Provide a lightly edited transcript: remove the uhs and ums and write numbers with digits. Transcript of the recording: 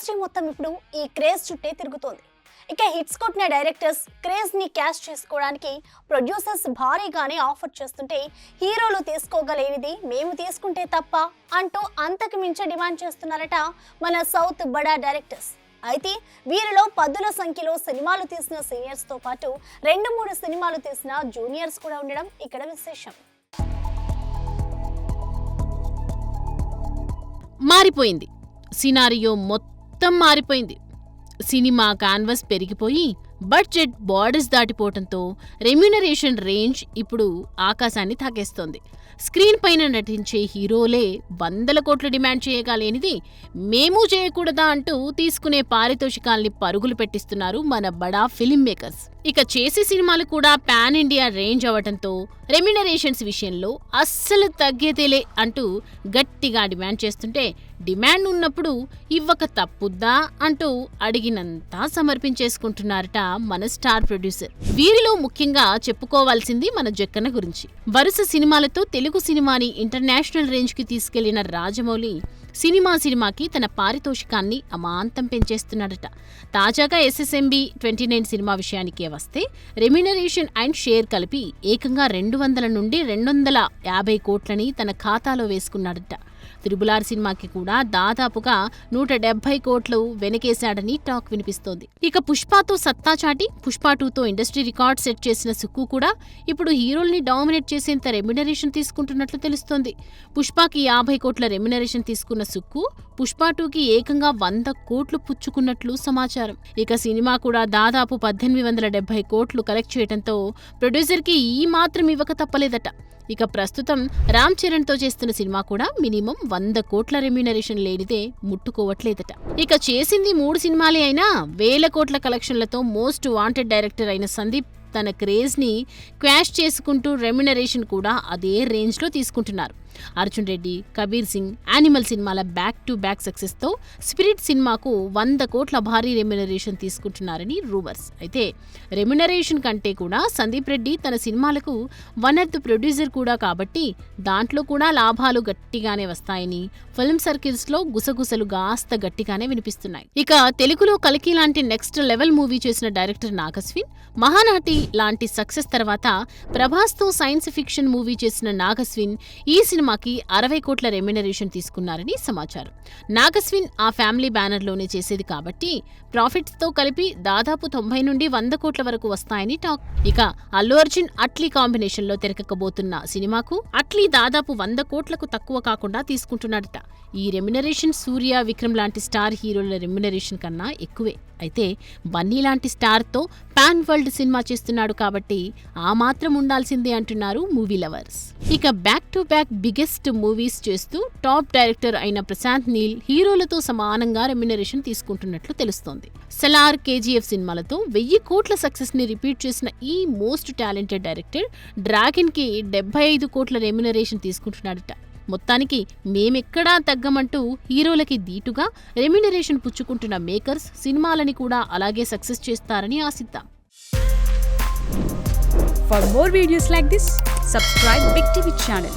Industry మొత్తం ఇప్పుడు ఈ క్రేజ్ చుట్టే తిరుగుతోంది. ఇక హిట్స్ కొట్టిన డైరెక్టర్స్ క్రేజ్ ని క్యాష్ చేసుకోవడానికి ప్రొడ్యూసర్స్ భారీగానే ఆఫర్ చేస్తుంటే హీరోలు తీసుకోగలేనిది మేము తీసుకుంటే తప్ప అంటూ అంతకు మించి డిమాండ్ చేస్తున్నారట మన సౌత్ బడా డైరెక్టర్స్. అయితే వీరిలో పదుల సంఖ్యలో సినిమాలు తీసిన సీనియర్స్ తో పాటు 2-3 సినిమాలు తీసిన జూనియర్స్ కూడా ఉండడం ఇక్కడ విశేషం. మారిపోయింది. సినారియో మొత్తం మారిపోయింది. సినిమా కాన్వస్ పెరిగిపోయి బడ్జెట్ బార్డర్స్ దాటిపోవడంతో రెమ్యూనరేషన్ రేంజ్ ఇప్పుడు ఆకాశాన్ని తాకేస్తోంది. స్క్రీన్ పైన నటించే హీరోలే 100 కోట్లు డిమాండ్ చేయగలేనిది మేము చేయకూడదా అంటూ తీసుకునే పారితోషికాల్ని పరుగులు పెట్టిస్తున్నారు మన బడా ఫిల్మ్ మేకర్స్. ఇక చేసే సినిమాలు కూడా పాన్ ఇండియా రేంజ్ అవటంతో రెమ్యూనరేషన్స్ విషయంలో అస్సలు తగ్గేదేలే అంటూ గట్టిగా డిమాండ్ చేస్తుంటే డిమాండ్ ఉన్నప్పుడు ఇవ్వక తప్పుద్దా అంటూ అడిగినంతా సమర్పించేసుకుంటున్నారట మన స్టార్ ప్రొడ్యూసర్. వీరిలో ముఖ్యంగా చెప్పుకోవాల్సింది మన జక్కన్న గురించి. వరుస సినిమాలతో తెలుగు సినిమాని ఇంటర్నేషనల్ రేంజ్ కి తీసుకెళ్లిన రాజమౌళి సినిమాకి తన పారితోషికాన్ని అమాంతం పెంచేస్తున్నాడట. తాజాగా SSMB 29 సినిమా విషయానికే వస్తే రెమ్యూనరేషన్ అండ్ షేర్ కలిపి ఏకంగా 200 నుండి 250 కోట్లని తన ఖాతాలో వేసుకున్నాడట. త్రిబుల్ R సినిమాకి కూడా దాదాపుగా 170 కోట్లు వెనకేశాడని టాక్ వినిపిస్తోంది. ఇక పుష్పతో సత్తా చాటి పుష్ప 2తో ఇండస్ట్రీ రికార్డ్ సెట్ చేసిన సుక్కు కూడా ఇప్పుడు హీరోల్ని డామినేట్ చేసేంత రెమ్యూనరేషన్ తీసుకుంటున్నట్లు తెలుస్తోంది. పుష్పకి 50 కోట్ల రెమ్యూనరేషన్ తీసుకున్న సుక్కు పుష్ప 2కి ఏకంగా 100 కోట్లు పుచ్చుకున్నట్లు సమాచారం. ఇక సినిమా కూడా దాదాపు 1870 కోట్లు కలెక్ట్ చేయడంతో ప్రొడ్యూసర్కి ఈ మాత్రం ఇవ్వక తప్పలేదట. ఇక ప్రస్తుతం రామ్ చరణ్తో చేస్తున్న సినిమా కూడా మినిమం 100 కోట్ల రెమ్యూనరేషన్ లేనిదే ముట్టుకోవట్లేదట. ఇక చేసింది 3 సినిమాలే అయినా 1000 కోట్ల కలెక్షన్లతో మోస్ట్ వాంటెడ్ డైరెక్టర్ అయిన సందీప్ తన క్రేజ్ని క్వాష్ చేసుకుంటూ రెమ్యూనరేషన్ కూడా అదే రేంజ్లో తీసుకుంటున్నారు. అర్జున్ రెడ్డి, కబీర్ సింగ్, యానిమల్ సినిమాల బ్యాక్ టు బ్యాక్ సక్సెస్తో స్పిరిట్ సినిమాకు 100 కోట్ల భారీ రెమ్యూనరేషన్ తీసుకుంటున్నారని రూమర్స్. అయితే రెమ్యూనరేషన్ కంటే కూడా సందీప్ రెడ్డి తన సినిమాలకు వన్ ఆఫ్ ది ప్రొడ్యూసర్ కూడా కాబట్టి దాంట్లో కూడా లాభాలు గట్టిగానే వస్తాయని ఫిల్మ్ సర్కిల్స్లో గుసగుసలు కాస్త గట్టిగానే వినిపిస్తున్నాయి. ఇక తెలుగులో కల్కి లాంటి నెక్స్ట్ లెవెల్ మూవీ చేసిన డైరెక్టర్ నాగస్విన్, మహానటి లాంటి సక్సెస్ తర్వాత ప్రభాస్తో సైన్స్ ఫిక్షన్ మూవీ చేసిన నాగస్విన్ ఈ సినిమాకి 60 కోట్ల రెమ్యూనరేషన్ తీసుకున్నారని సమాచారం. నాగస్విన్ ఆ ఫ్యామిలీ బ్యానర్లోనే చేసేది కాబట్టి ప్రాఫిట్స్తో కలిపి దాదాపు 90 నుండి 100 కోట్ల వరకు వస్తాయని టాక్. ఇక అల్లు అర్జున్ అట్లీ కాంబినేషన్లో తెరకెక్కబోతున్న సినిమాకు అట్లీ దాదాపు 100 కోట్లకు తక్కువ కాకుండా తీసుకుంటున్నాడట. ఈ రెమ్యూనరేషన్ సూర్య, విక్రమ్ లాంటి స్టార్ హీరోల రెమ్యూనరేషన్ కన్నా ఎక్కువే. అయితే బన్నీ లాంటి స్టార్తో పాన్ వరల్డ్ సినిమా చేస్తున్నాడు కాబట్టి ఆ మాత్రం ఉండాల్సిందే అంటున్నారు మూవీ లవర్స్. ఇక back to back biggest movies చేస్తూ టాప్ డైరెక్టర్ అయిన ప్రశాంత్ నీల్ హీరోలతో సమానంగా రెమ్యూనరేషన్ తీసుకుంటున్నట్లు తెలుస్తోంది. సలార్, KGF సినిమాలతో 1000 కోట్ల సక్సెస్ ని రిపీట్ చేసిన ఈ మోస్ట్ టాలెంటెడ్ డైరెక్టర్ డ్రాగన్ కి 75 కోట్ల రెమ్యూనరేషన్ తీసుకుంటున్నాడట. మొత్తానికి మేమెక్కడా తగ్గమంటూ హీరోలకి దీటుగా రెమ్యూనరేషన్ పుచ్చుకుంటున్న మేకర్స్ సినిమాలని కూడా అలాగే సక్సెస్ చేస్తారని ఆశిద్దాం. For more videos like this, subscribe Big TV channel.